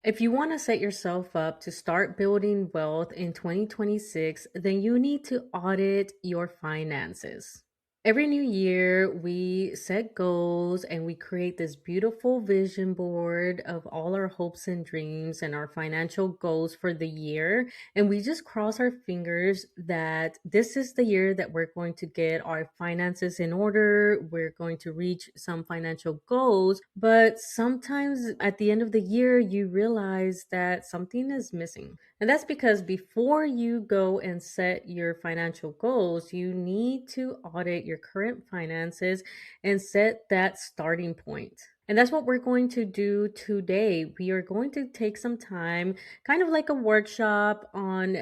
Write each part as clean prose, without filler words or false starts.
If you want to set yourself up to start building wealth in 2026, then you need to audit your finances. Every new year, we set goals and we create this beautiful vision board of all our hopes and dreams and our financial goals for the year. And we just cross our fingers that this is the year that we're going to get our finances in order. We're going to reach some financial goals. But sometimes at the end of the year, you realize that something is missing. And that's because before you go and set your financial goals, you need to audit your current finances and set that starting point. And that's what we're going to do today. We are going to take some time, kind of like a workshop on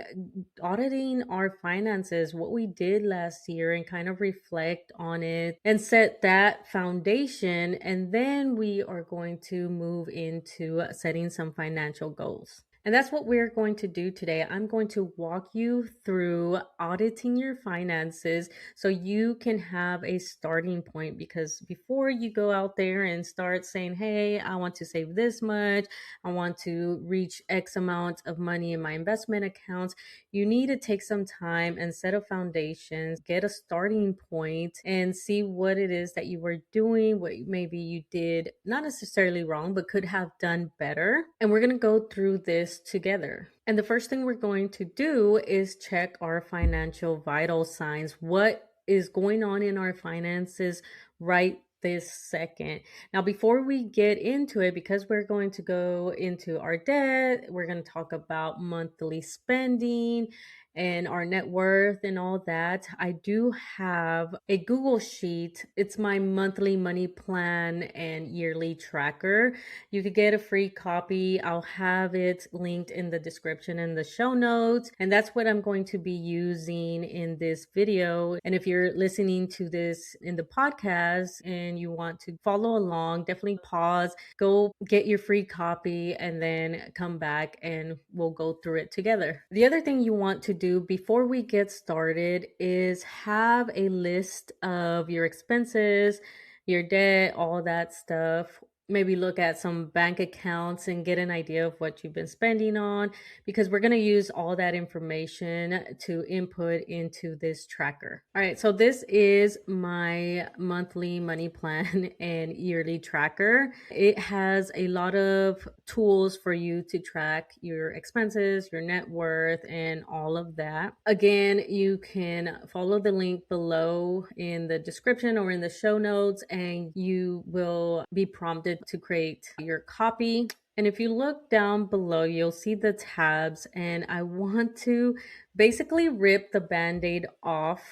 auditing our finances, what we did last year, and kind of reflect on it and set that foundation. And then we are going to move into setting some financial goals. And that's what we're going to do today. I'm going to walk you through auditing your finances so you can have a starting point. Because before you go out there and start saying, hey, I want to save this much, I want to reach X amount of money in my investment accounts, you need to take some time and set a foundation, get a starting point, and see what it is that you were doing, what maybe you did not necessarily wrong, but could have done better. And we're going to go through this together. And the first thing we're going to do is check our financial vital signs. What is going on in our finances right this second? Now, before we get into it, because we're going to go into our debt, we're going to talk about monthly spending and our net worth and all that. I do have a Google Sheet. It's my monthly money plan and yearly tracker. You could get a free copy. I'll have it linked in the description and the show notes. And that's what I'm going to be using in this video. And if you're listening to this in the podcast and you want to follow along, definitely pause, go get your free copy, and then come back and we'll go through it together. The other thing you want to do before we get started is have a list of your expenses, your debt, all that stuff. Maybe look at some bank accounts and get an idea of what you've been spending on, because we're going to use all that information to input into this tracker. All right, so this is my monthly money plan and yearly tracker. It has a lot of tools for you to track your expenses, your net worth, and all of that. Again, you can follow the link below in the description or in the show notes, and you will be prompted to create your copy. And if you look down below, you'll see the tabs, and I want to basically rip the band-aid off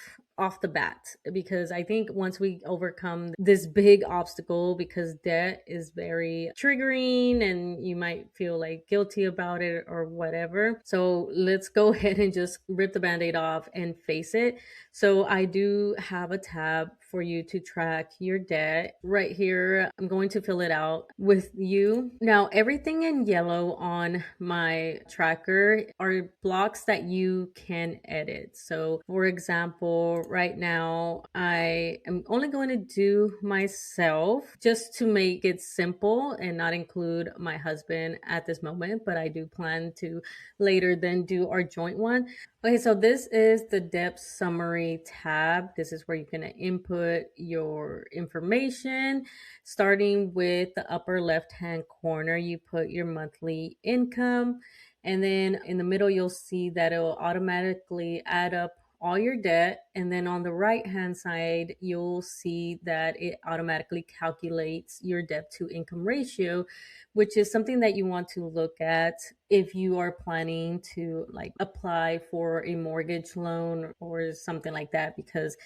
the bat, because I think once we overcome this big obstacle, because debt is very triggering and you might feel like guilty about it or whatever. So let's go ahead and just rip the band-aid off and face it. So I do have a tab for you to track your debt right here. I'm going to fill it out with you. Now, everything in yellow on my tracker are blocks that you can edit. So for example, right now I am only going to do myself just to make it simple and not include my husband at this moment, but I do plan to later then do our joint one. Okay, so this is the debt summary tab. This is where you can input your information. Starting with the upper left-hand corner, you put your monthly income. And then in the middle, you'll see that it will automatically add up all your debt. And then on the right-hand side, you'll see that it automatically calculates your debt to income ratio, which is something that you want to look at if you are planning to like apply for a mortgage loan or something like that, because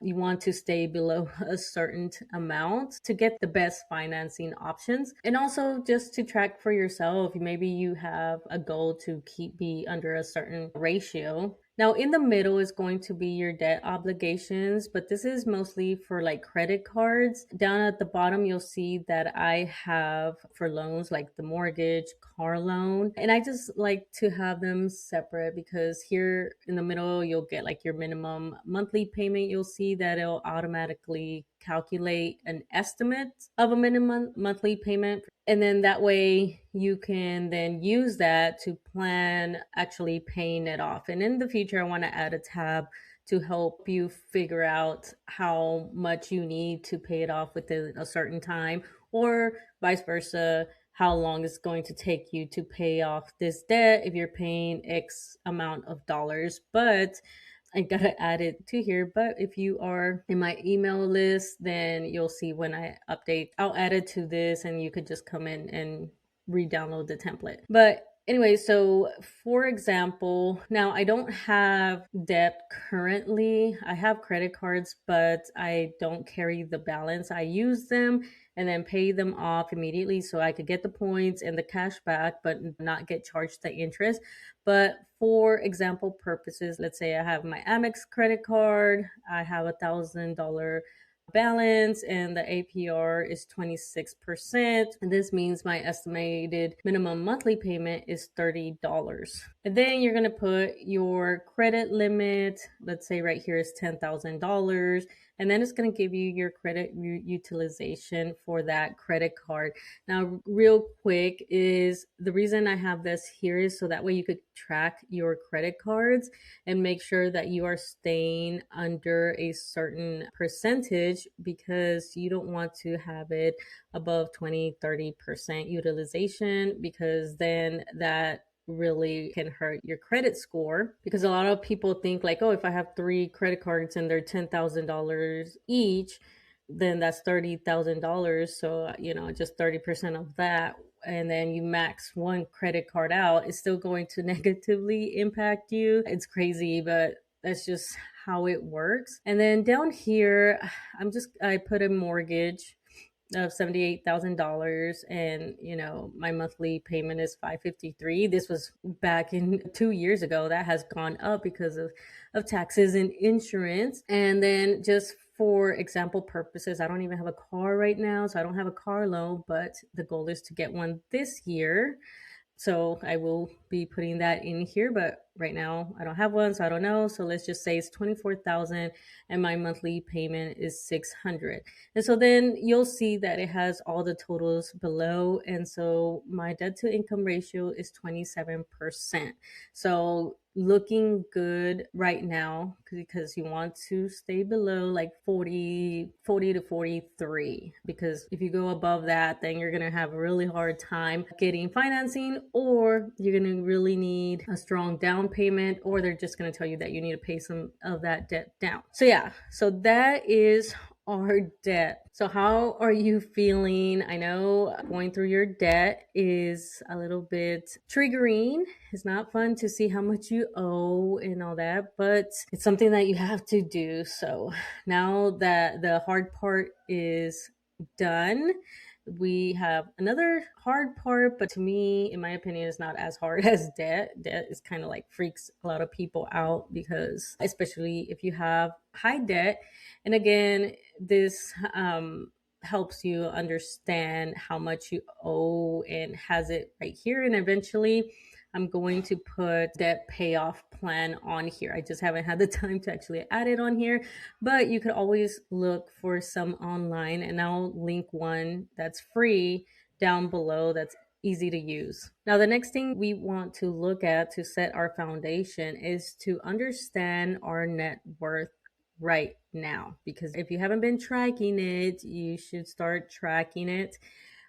you want to stay below a certain amount to get the best financing options. And also just to track for yourself, maybe you have a goal to be under a certain ratio. Now, in the middle is going to be your debt obligations, but this is mostly for like credit cards. Down at the bottom, you'll see that I have for loans like the mortgage, car loan, and I just like to have them separate, because here in the middle, you'll get like your minimum monthly payment. You'll see that it'll automatically calculate an estimate of a minimum monthly payment. And then that way you can then use that to plan actually paying it off. And in the future, I want to add a tab to help you figure out how much you need to pay it off within a certain time, or vice versa, how long it's going to take you to pay off this debt if you're paying X amount of dollars. But I gotta add it to here. But if you are in my email list, then you'll see when I update, I'll add it to this and you could just come in and re-download the template. But anyway, so for example, now I don't have debt currently. I have credit cards, but I don't carry the balance. I use them and then pay them off immediately so I could get the points and the cash back, but not get charged the interest. But for example purposes, let's say I have my Amex credit card, I have $1,000 balance and the APR is 26%. And this means my estimated minimum monthly payment is $30. And then you're going to put your credit limit. Let's say right here is $10,000. And then it's going to give you your credit utilization for that credit card. Now, real quick, is the reason I have this here is so that way you could track your credit cards and make sure that you are staying under a certain percentage, because you don't want to have it above 20-30% utilization, because then that really can hurt your credit score. Because a lot of people think like, oh, if I have 3 credit cards and they're $10,000 each, then that's $30,000. So, just 30% of that. And then you max one credit card out, it's still going to negatively impact you. It's crazy, but that's just how it works. And then down here, I put a mortgage of $78,000, and my monthly payment is $553. This was back in 2 years ago. That has gone up because of taxes and insurance. And then just for example purposes, I don't even have a car right now, so I don't have a car loan, but the goal is to get one this year. So I will be putting that in here, but right now I don't have one, so I don't know. So let's just say it's 24,000 and my monthly payment is 600. And so then you'll see that it has all the totals below. And so my debt to income ratio is 27%. So looking good right now, because you want to stay below like 40 to 43, because if you go above that, then you're going to have a really hard time getting financing, or you're going to really need a strong down payment, or they're just going to tell you that you need to pay some of that debt down. So yeah, so that is our debt. So how are you feeling? I know going through your debt is a little bit triggering. It's not fun to see how much you owe and all that, but it's something that you have to do. So now that the hard part is done, we have another hard part, but to me, in my opinion, is not as hard as debt. Debt is kind of like freaks a lot of people out, because especially if you have high debt. And again, this helps you understand how much you owe and has it right here. And eventually I'm going to put debt payoff plan on here. I just haven't had the time to actually add it on here, but you could always look for some online, and I'll link one that's free down below that's easy to use. Now, the next thing we want to look at to set our foundation is to understand our net worth right now, because if you haven't been tracking it, you should start tracking it.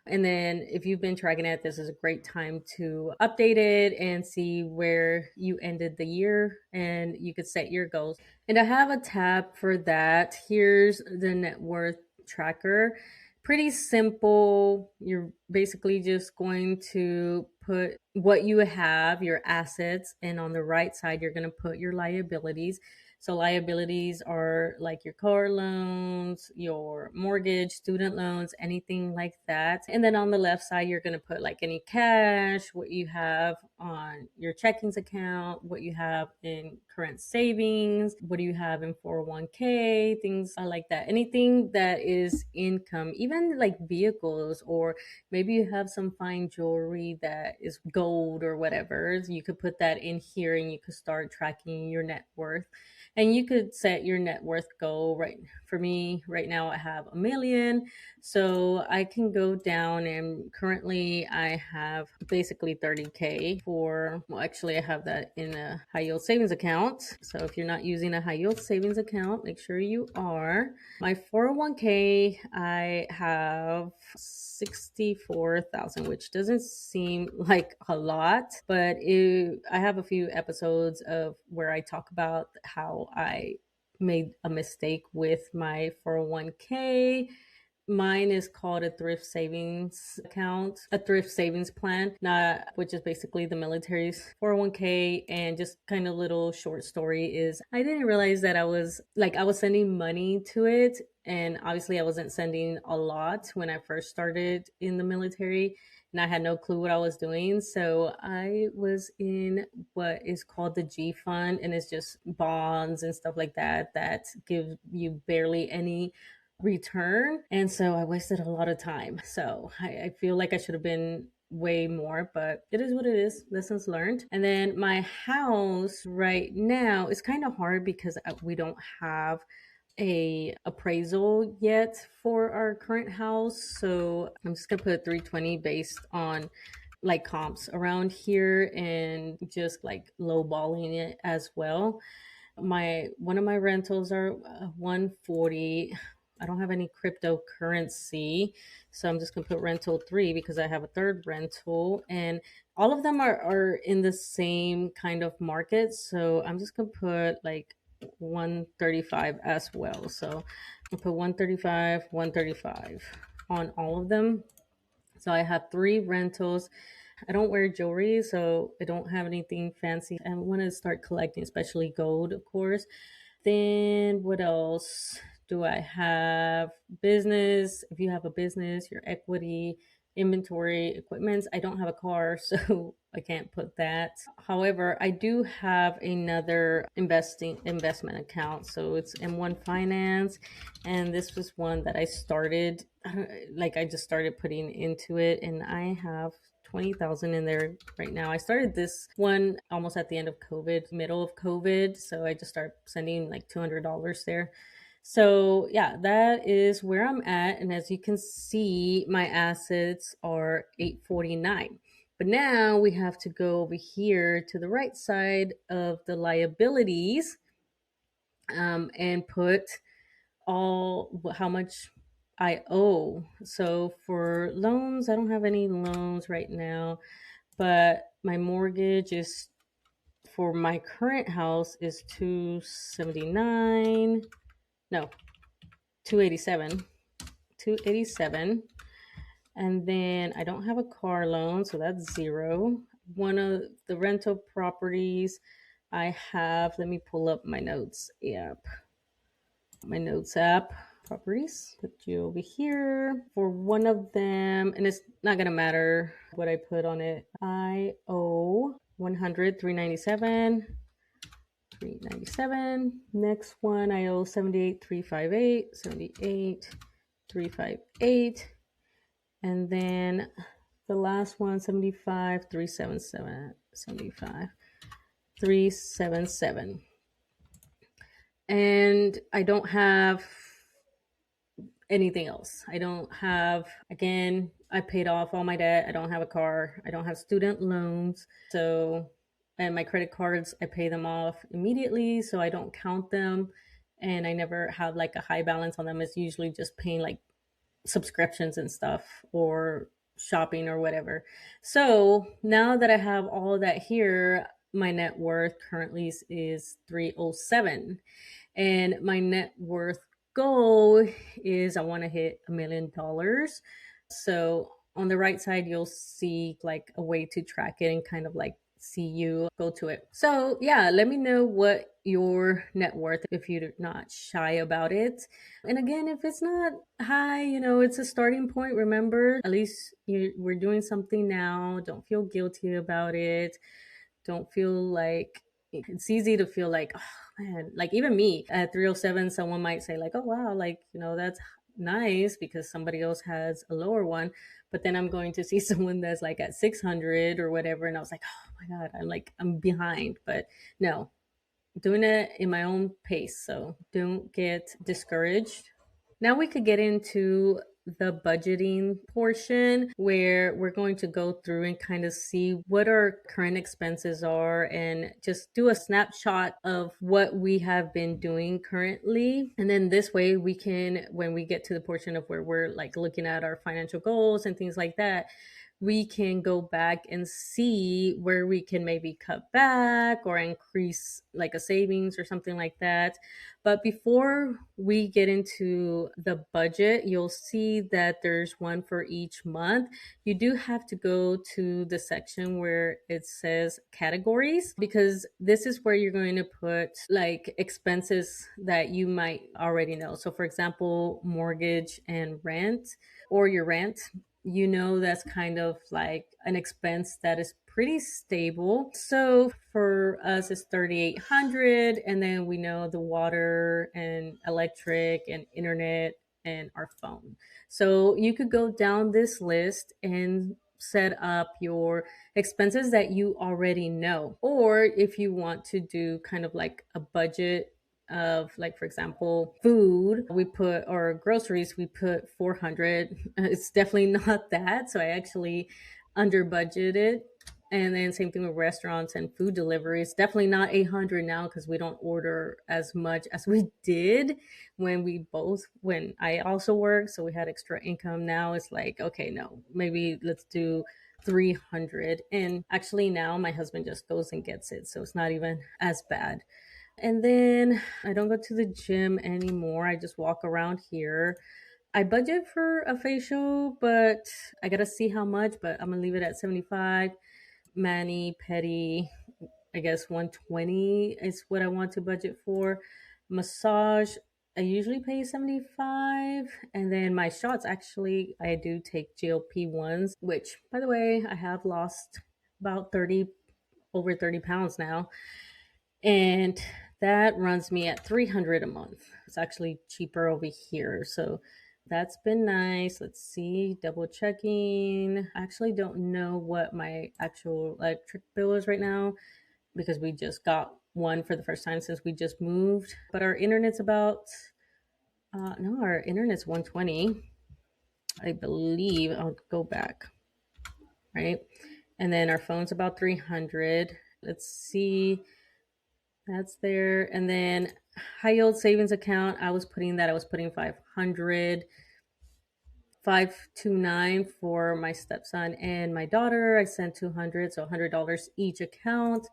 And then if you've been tracking it, this is a great time to update it and see where you ended the year, and you could set your goals. And I have a tab for that. Here's the net worth tracker. Pretty simple. You're basically just going to put what you have, your assets, and on the right side, you're going to put your liabilities. So liabilities are like your car loans, your mortgage, student loans, anything like that. And then on the left side, you're going to put like any cash, what you have on your checkings account, what you have in current savings, what do you have in 401k, things like that. Anything that is income, even like vehicles, or maybe you have some fine jewelry that is gold or whatever. You could put that in here and you could start tracking your net worth. And you could set your net worth goal. Right, for me right now I have 1 million, so I can go down, and currently I have basically 30K for, well, actually I have that in a high yield savings account. So if you're not using a high yield savings account, make sure you are. My 401k, I have 64,000, which doesn't seem like a lot, but I have a few episodes of where I talk about how I made a mistake with my 401k. Mine is called a thrift savings account, a thrift savings plan, not, which is basically the military's 401k. And just kind of little short story is I didn't realize that I was sending money to it. And obviously I wasn't sending a lot when I first started in the military, and I had no clue what I was doing. So I was in what is called the G fund, and it's just bonds and stuff like that that give you barely any return. And so I wasted a lot of time. So I feel like I should have been way more, but it is what it is. Lessons learned. And then my house right now is kind of hard because we don't have a appraisal yet for our current house. So I'm just gonna put 320 based on like comps around here and just like lowballing it as well. My one of my rentals are 140. I don't have any cryptocurrency, so I'm just gonna put rental 3 because I have a third rental, and all of them are in the same kind of market. So I'm just gonna put like 135 as well. So I'll put 135, 135 on all of them. So I have 3 rentals. I don't wear jewelry, so I don't have anything fancy. I want to start collecting, especially gold, of course. Then what else do I have? Business. If you have a business, your equity, inventory, equipment. I don't have a car, so I can't put that. However, I do have another investment account. So it's M1 Finance, and this was one that I started, like I just started putting into it, and I have 20,000 in there right now. I started this one almost at the end of COVID, middle of COVID. So I just started sending like $200 there. So yeah, that is where I'm at. And as you can see, my assets are 849. But now we have to go over here to the right side of the liabilities, and put all how much I owe. So for loans, I don't have any loans right now, but my mortgage is for my current house is 279. No, 287. 287. And then I don't have a car loan, so that's 0. One of the rental properties I have, let me pull up my notes app. My notes app properties, put you over here for one of them, and it's not gonna matter what I put on it. I owe 100, 397. Next one I owe 78, 358. 78, 358. And then the last one, 75, 377. 75, 377. And I don't have anything else. I don't have, again, I paid off all my debt. I don't have a car. I don't have student loans. So, and my credit cards, I pay them off immediately. So I don't count them. And I never have like a high balance on them. It's usually just paying like subscriptions and stuff or shopping or whatever. So now that I have all of that here, my net worth currently is 307. And my net worth goal is I want to hit $1 million. So on the right side, you'll see like a way to track it and kind of like see you go to it. So yeah, let me know what your net worth if you're not shy about it. And again, if it's not high, it's a starting point. Remember, at least we're doing something now. Don't feel guilty about it. Don't feel like it's easy to feel like, oh man, like even me at 307, someone might say like, oh wow, like, that's nice because somebody else has a lower one. But then I'm going to see someone that's like at 600 or whatever. And I was like, oh my God, I'm behind. But no, doing it in my own pace. So don't get discouraged. Now we could get into the budgeting portion where we're going to go through and kind of see what our current expenses are and just do a snapshot of what we have been doing currently. And then this way we can, when we get to the portion of where we're like looking at our financial goals and things like that, we can go back and see where we can maybe cut back or increase like a savings or something like that. But before we get into the budget, you'll see that there's one for each month. You do have to go to the section where it says categories, because this is where you're going to put like expenses that you might already know. So, for example, mortgage and rent, or your rent, that's kind of like an expense that is pretty stable. So for us it's 3,800, and then we know the water and electric and internet and our phone. So you could go down this list and set up your expenses that you already know. Or if you want to do kind of like a budget of, like, for example, food, we put, or groceries, we put 400. It's definitely not that, so I actually under budgeted. And then same thing with restaurants and food delivery. It's definitely not 800 now, because we don't order as much as we did when I also worked, so we had extra income. Now it's like, okay, no, maybe let's do 300. And actually now my husband just goes and gets it, so it's not even as bad. And then I don't go to the gym anymore. I just walk around here. I budget for a facial, but I gotta see how much, but I'm gonna leave it at 75. Mani, pedi, I guess 120 is what I want to budget for. Massage, I usually pay 75. And then my shots, actually, I do take GLP ones, which, by the way, I have lost about 30, over 30 pounds now. And that runs me at 300 a month. It's actually cheaper over here. So that's been nice. Let's see, double checking. I actually don't know what my actual electric bill is right now, because we just got one for the first time since we just moved. But our internet's about, no, our internet's 120, I believe. I'll go back, right? And then our phone's about 300. Let's see. That's there. And then high yield savings account, I was putting 500, 529 for my stepson and my daughter. I sent 200, so $100 each account.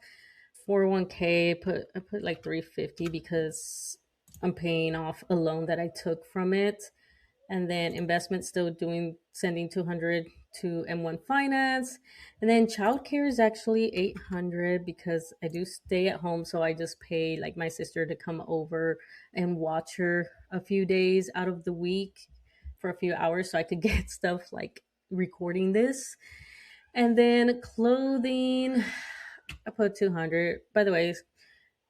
401k, I put like 350 because I'm paying off a loan that I took from it. And then investment, still sending 200 to M1 Finance. And then childcare is actually 800 because I do stay at home. So I just pay like my sister to come over and watch her a few days out of the week for a few hours, so I could get stuff like recording this. And then clothing, I put 200. By the way, it's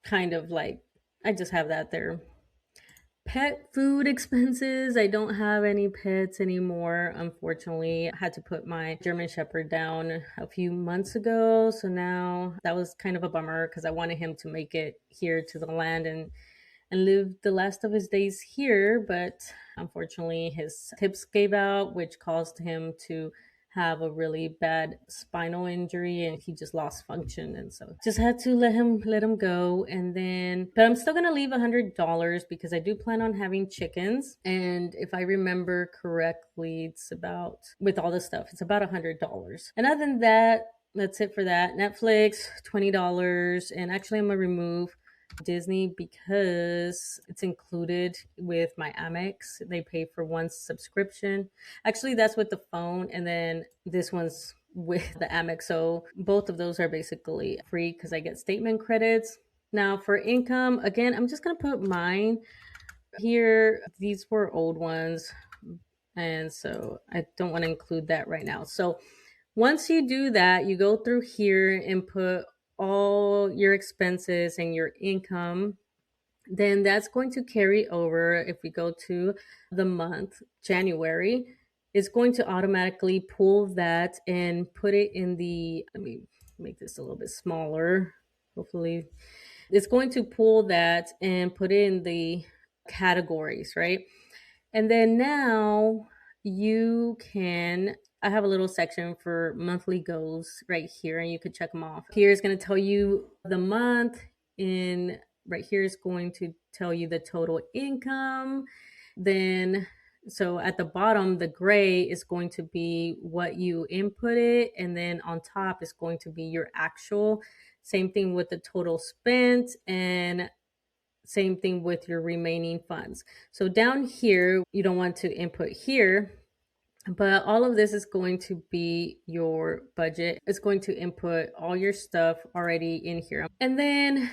kind of like, I just have that there. Pet food expenses. I don't have any pets anymore, unfortunately. I had to put my German Shepherd down a few months ago. So now that was kind of a bummer, because I wanted him to make it here to the land and live the last of his days here. But unfortunately, his hips gave out, which caused him to have a really bad spinal injury, and he just lost function, and so just had to let him go. And then, but I'm still gonna leave $100 because I do plan on having chickens, and if I remember correctly, it's about, with all the stuff, it's about $100. And other than that, that's it for that. Netflix, $20. And actually I'm gonna remove Disney because it's included with my Amex. They pay for one subscription. Actually, that's with the phone, and then this one's with the Amex. So both of those are basically free because I get statement credits. Now for income, again, I'm just gonna put mine here. These were old ones, and so I don't want to include that right now. So once you do that, you go through here and put all your expenses and your income. Then that's going to carry over. If we go to the month, January, it's going to automatically pull that and put it in the, let me make this a little bit smaller, hopefully. It's going to pull that and put it in the categories, right? And then now you can, I have a little section for monthly goals right here, and you could check them off. Here is going to tell you the month. In right here is going to tell you the total income. Then, so at the bottom, the gray is going to be what you inputted, and then on top is going to be your actual. Same thing with the total spent, and same thing with your remaining funds. So down here, you don't want to input here, but all of this is going to be your budget. It's going to input all your stuff already in here. And then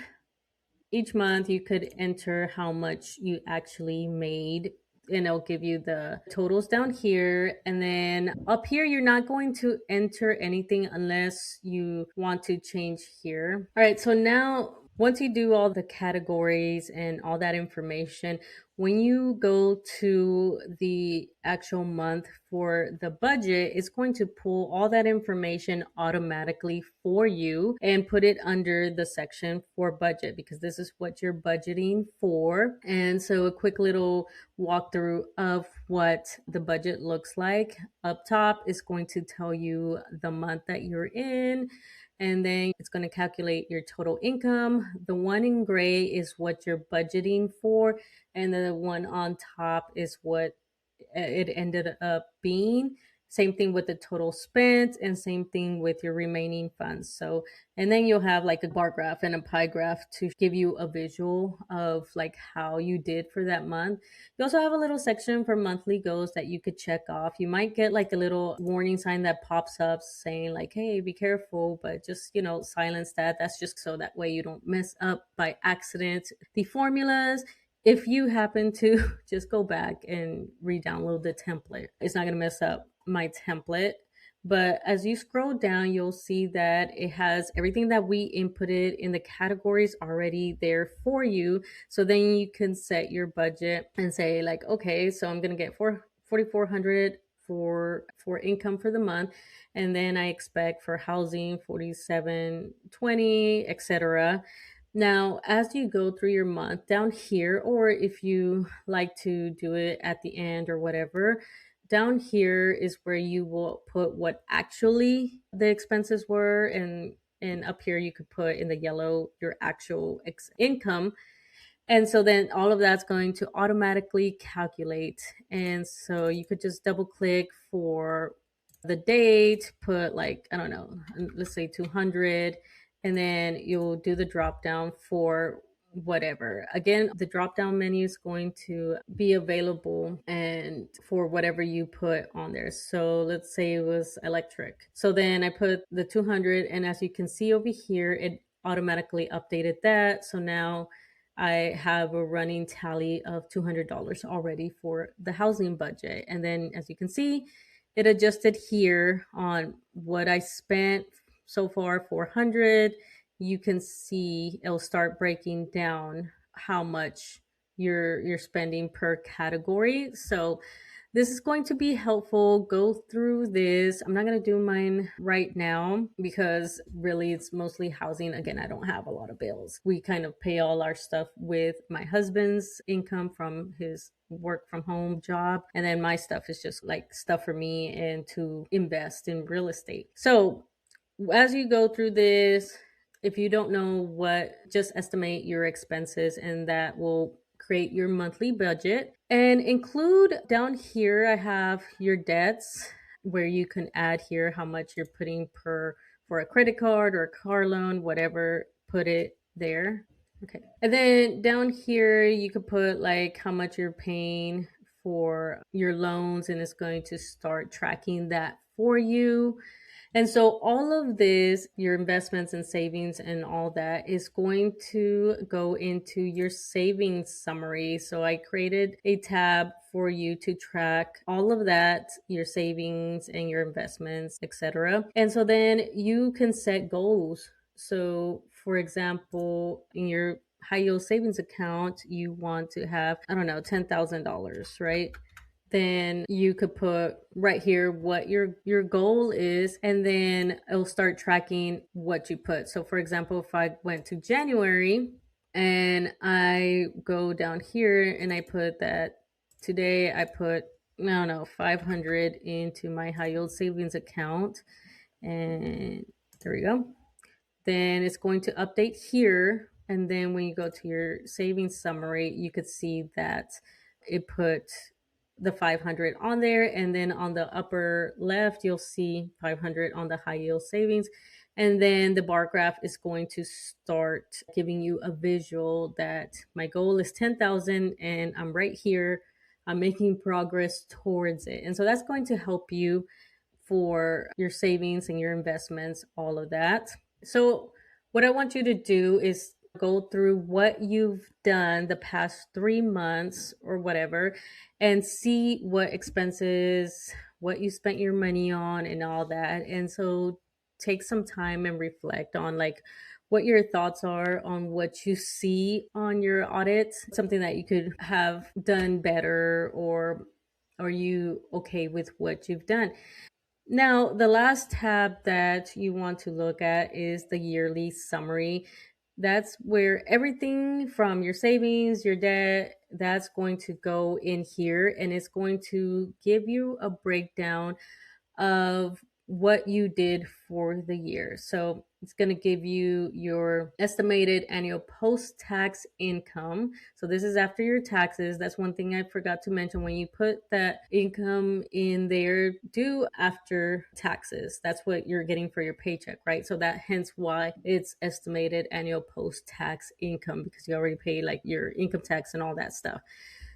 each month you could enter how much you actually made, and it'll give you the totals down here. And then up here, you're not going to enter anything unless you want to change here. All right, so now once you do all the categories and all that information, when you go to the actual month for the budget, it's going to pull all that information automatically for you and put it under the section for budget, because this is what you're budgeting for. And so a quick little walkthrough of what the budget looks like. Up top is going to tell you the month that you're in, and then it's going to calculate your total income. The one in gray is what you're budgeting for, and the one on top is what it ended up being. Same thing with the total spent, and same thing with your remaining funds. So, and then you'll have like a bar graph and a pie graph to give you a visual of like how you did for that month. You also have a little section for monthly goals that you could check off. You might get like a little warning sign that pops up saying like, hey, be careful, but just, silence that. That's just so that way you don't mess up by accident the formulas. If you happen to just go back and re-download the template, it's not going to mess up my template. But as you scroll down, you'll see that it has everything that we inputted in the categories already there for you. So then you can set your budget and say like, okay, so I'm going to get 4,400 for income for the month, and then I expect for housing 4720, etc. Now, as you go through your month down here, or if you like to do it at the end or whatever, down here is where you will put what actually the expenses were, and up here you could put in the yellow your actual income. And so then all of that's going to automatically calculate. And so you could just double click for the date, put like, I don't know, let's say 200, and then you'll do the drop down for whatever. Again, the drop down menu is going to be available and for whatever you put on there. So let's say it was electric. So then I put the 200, and as you can see over here, it automatically updated that. So now I have a running tally of $200 already for the housing budget. And then as you can see, it adjusted here on what I spent so far, 400. You can see it'll start breaking down how much you're spending per category. So this is going to be helpful. Go through this. I'm not going to do mine right now because really it's mostly housing. Again, I don't have a lot of bills. We kind of pay all our stuff with my husband's income from his work from home job. And then my stuff is just like stuff for me and to invest in real estate. So as you go through this, if you don't know what, just estimate your expenses, and that will create your monthly budget. And include down here, I have your debts, where you can add here how much you're putting for a credit card or a car loan, whatever, put it there. Okay. And then down here, you could put like how much you're paying for your loans, and it's going to start tracking that for you. And so all of this, your investments and savings and all that, is going to go into your savings summary. So I created a tab for you to track all of that, your savings and your investments, etc. And so then you can set goals. So for example, in your high yield savings account, you want to have, I don't know, $10,000, right? Then you could put right here what your goal is, and then it'll start tracking what you put. So for example, if I went to January, And I go down here and I put that today I put, I don't know, 500 into my high yield savings account. And there we go. Then it's going to update here. And then when you go to your savings summary, you could see that it put the 500 on there. And then on the upper left, you'll see 500 on the high yield savings. And then the bar graph is going to start giving you a visual that my goal is 10,000 and I'm right here. I'm making progress towards it. And so that's going to help you for your savings and your investments, all of that. So, what I want you to do is go through what you've done the past 3 months or whatever and see what expenses, what you spent your money on, and all that. And so, take some time and reflect on like what your thoughts are on what you see on your audit, something that you could have done better, or are you okay with what you've done? Now, the last tab that you want to look at is the yearly summary. That's where everything from your savings, your debt, that's going to go in here, and it's going to give you a breakdown of what you did for the year. So it's going to give you your estimated annual post tax income. So this is after your taxes. That's one thing I forgot to mention. When you put that income in there, due after taxes, that's what you're getting for your paycheck, right? So that hence why it's estimated annual post tax income, because you already paid like your income tax and all that stuff.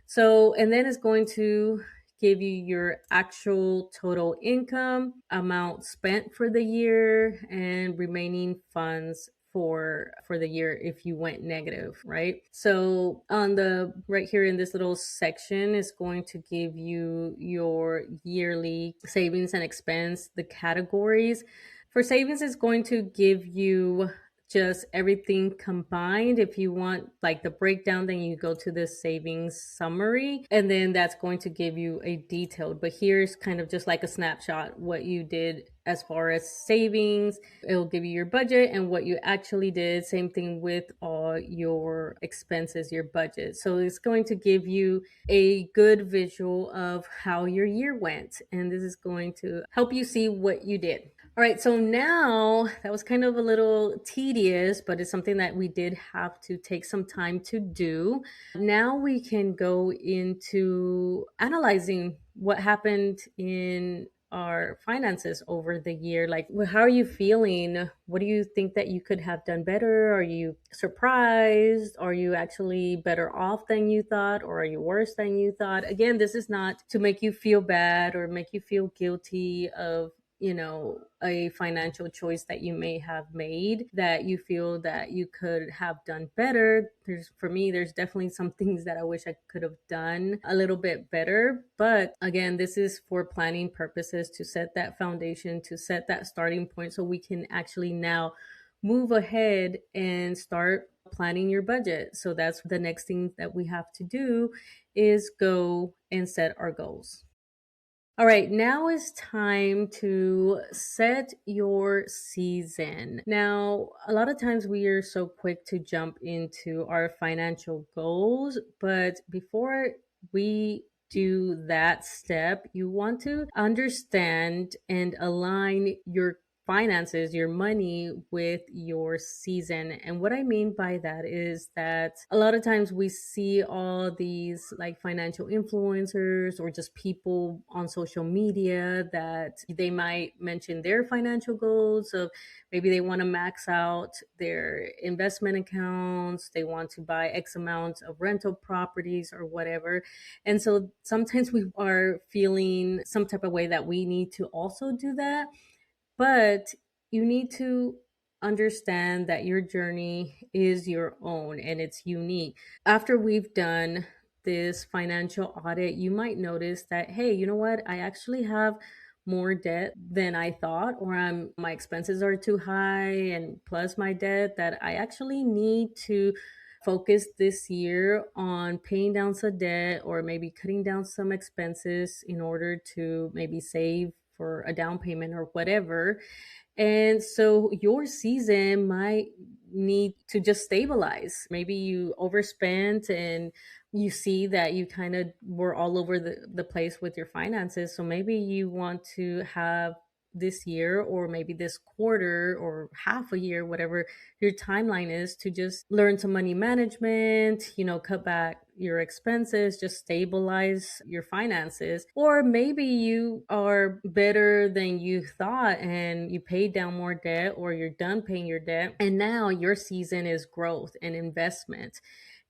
So, and then it's going to give you your actual total income, amount spent for the year, and remaining funds for the year if you went negative, right? So on the right here in this little section is going to give you your yearly savings and expense, the categories. For savings, it's going to give you just everything combined. If you want like the breakdown, then you go to the savings summary, and then that's going to give you a detailed. But here's kind of just like a snapshot what you did as far as savings. It'll give you your budget and what you actually did. Same thing with all your expenses, your budget. So it's going to give you a good visual of how your year went, and this is going to help you see what you did. All right, so now that was kind of a little tedious, but it's something that we did have to take some time to do. Now we can go into analyzing what happened in our finances over the year. Like, how are you feeling? What do you think that you could have done better? Are you surprised? Are you actually better off than you thought? Or are you worse than you thought? Again, this is not to make you feel bad or make you feel guilty of a financial choice that you may have made that you feel that you could have done better. For me, there's definitely some things that I wish I could have done a little bit better. But again, this is for planning purposes, to set that foundation, to set that starting point so we can actually now move ahead and start planning your budget. So that's the next thing that we have to do, is go and set our goals. All right, now is time to set your season. Now, a lot of times we are so quick to jump into our financial goals, but before we do that step, you want to understand and align your finances, your money, with your season. And what I mean by that is that a lot of times we see all these like financial influencers or just people on social media that they might mention their financial goals of maybe they want to max out their investment accounts, they want to buy X amount of rental properties or whatever. And so sometimes we are feeling some type of way that we need to also do that. But you need to understand that your journey is your own and it's unique. After we've done this financial audit, you might notice that, hey, you know what? I actually have more debt than I thought, or my expenses are too high, and plus my debt, that I actually need to focus this year on paying down some debt or maybe cutting down some expenses in order to maybe save for a down payment or whatever. And so your season might need to just stabilize. Maybe you overspent and you see that you kind of were all over the place with your finances. So maybe you want to have this year or maybe this quarter or half a year, whatever your timeline is, to just learn some money management, cut back your expenses, just stabilize your finances. Or maybe you are better than you thought and you paid down more debt, or you're done paying your debt and now your season is growth and investment,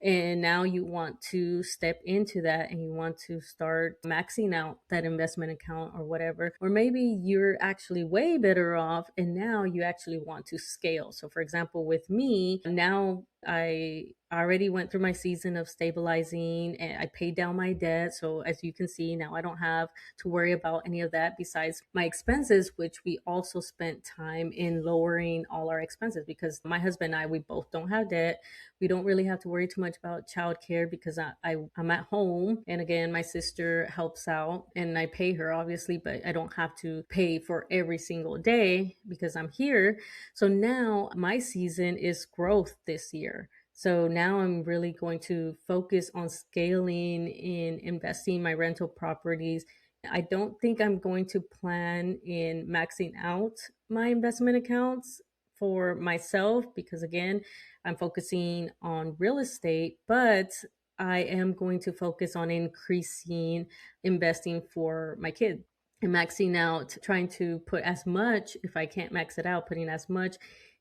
and now you want to step into that and you want to start maxing out that investment account or whatever. Or maybe you're actually way better off and now you actually want to scale. So for example, with me now, I already went through my season of stabilizing and I paid down my debt. So as you can see, now I don't have to worry about any of that besides my expenses, which we also spent time in lowering all our expenses because my husband and I, we both don't have debt. We don't really have to worry too much about childcare because I'm at home. And again, my sister helps out and I pay her obviously, but I don't have to pay for every single day because I'm here. So now my season is growth this year. So now I'm really going to focus on scaling in investing my rental properties. I don't think I'm going to plan in maxing out my investment accounts for myself because again, I'm focusing on real estate, but I am going to focus on increasing investing for my kid and maxing out, trying to put as much, if I can't max it out, putting as much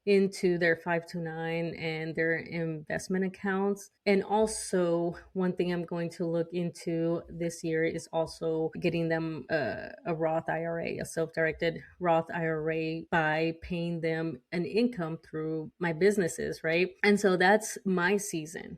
into their 529 and their investment accounts. And also, one thing I'm going to look into this year is also getting them a Roth IRA, a self-directed Roth IRA, by paying them an income through my businesses, right? And so that's my season.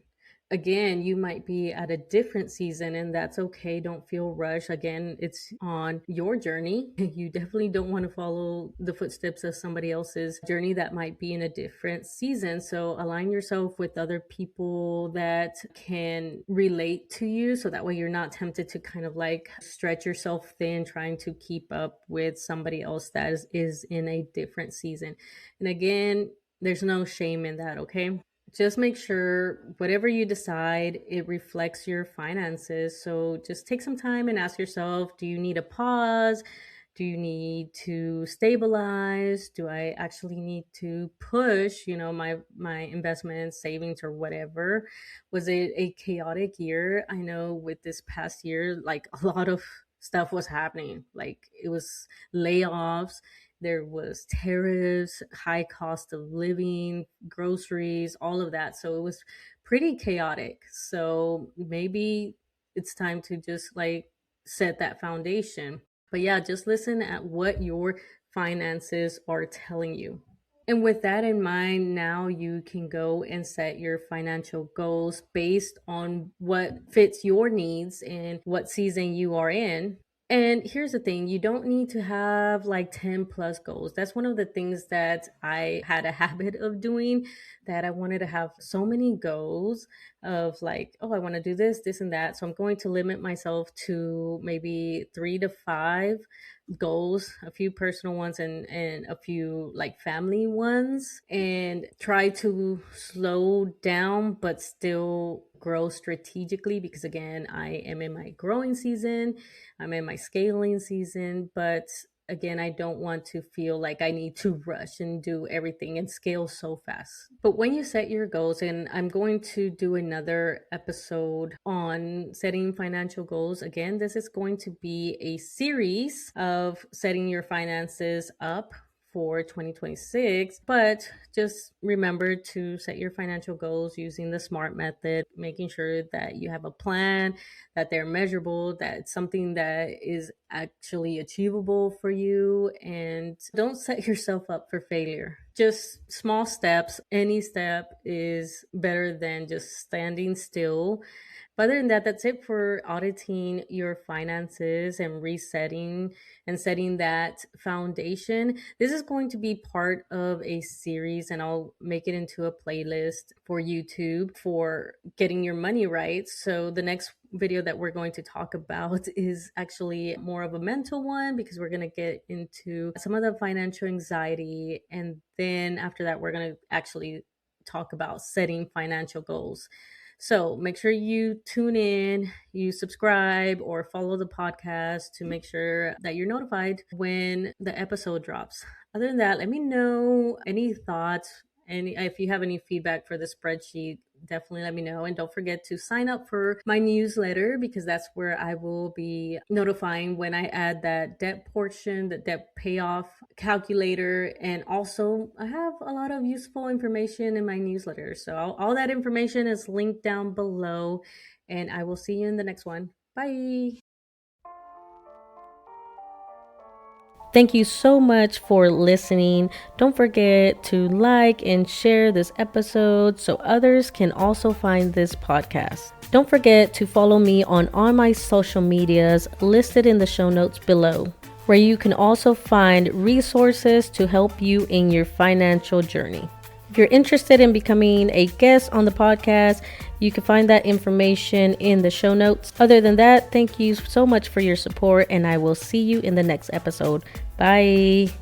Again, you might be at a different season and that's okay. Don't feel rushed. Again, it's on your journey. You definitely don't want to follow the footsteps of somebody else's journey that might be in a different season. So align yourself with other people that can relate to you. So that way you're not tempted to kind of like stretch yourself thin trying to keep up with somebody else that is in a different season. And again, there's no shame in that, okay? Just make sure whatever you decide, it reflects your finances. So just take some time and ask yourself, do you need a pause? Do you need to stabilize? Do I actually need to push, my investments, savings, or whatever? Was it a chaotic year? I know with this past year, like a lot of stuff was happening. Like it was layoffs, there was tariffs, high cost of living, groceries, all of that. So it was pretty chaotic. So maybe it's time to just like set that foundation. But yeah, just listen at what your finances are telling you. And with that in mind, now you can go and set your financial goals based on what fits your needs and what season you are in. And here's the thing, you don't need to have like 10 plus goals. That's one of the things that I had a habit of doing, that I wanted to have so many goals of like, oh, I want to do this, this, and that. So I'm going to limit myself to maybe 3 to 5 goals, a few personal ones and a few like family ones, and try to slow down but still grow strategically because again, I am in my growing season, I'm in my scaling season, but again, I don't want to feel like I need to rush and do everything and scale so fast. But when you set your goals, and I'm going to do another episode on setting financial goals. Again, this is going to be a series of setting your finances up for 2026, but just remember to set your financial goals using the SMART method, making sure that you have a plan, that they're measurable, that it's something that is actually achievable for you, and don't set yourself up for failure. Just small steps. Any step is better than just standing still. But other than that, that's it for auditing your finances and resetting and setting that foundation. This is going to be part of a series, and I'll make it into a playlist for YouTube for getting your money right. So the next video that we're going to talk about is actually more of a mental one because we're going to get into some of the financial anxiety. And then after that, we're going to actually talk about setting financial goals. So make sure you tune in, you subscribe, or follow the podcast to make sure that you're notified when the episode drops. Other than that, let me know any thoughts. And if you have any feedback for the spreadsheet, definitely let me know. And don't forget to sign up for my newsletter, because that's where I will be notifying when I add that debt portion, the debt payoff calculator. And also, I have a lot of useful information in my newsletter. So all that information is linked down below. And I will see you in the next one. Bye. Thank you so much for listening. Don't forget to like and share this episode so others can also find this podcast. Don't forget to follow me on all my social medias listed in the show notes below, where you can also find resources to help you in your financial journey. If you're interested in becoming a guest on the podcast, you can find that information in the show notes. Other than that, thank you so much for your support, and I will see you in the next episode. Bye.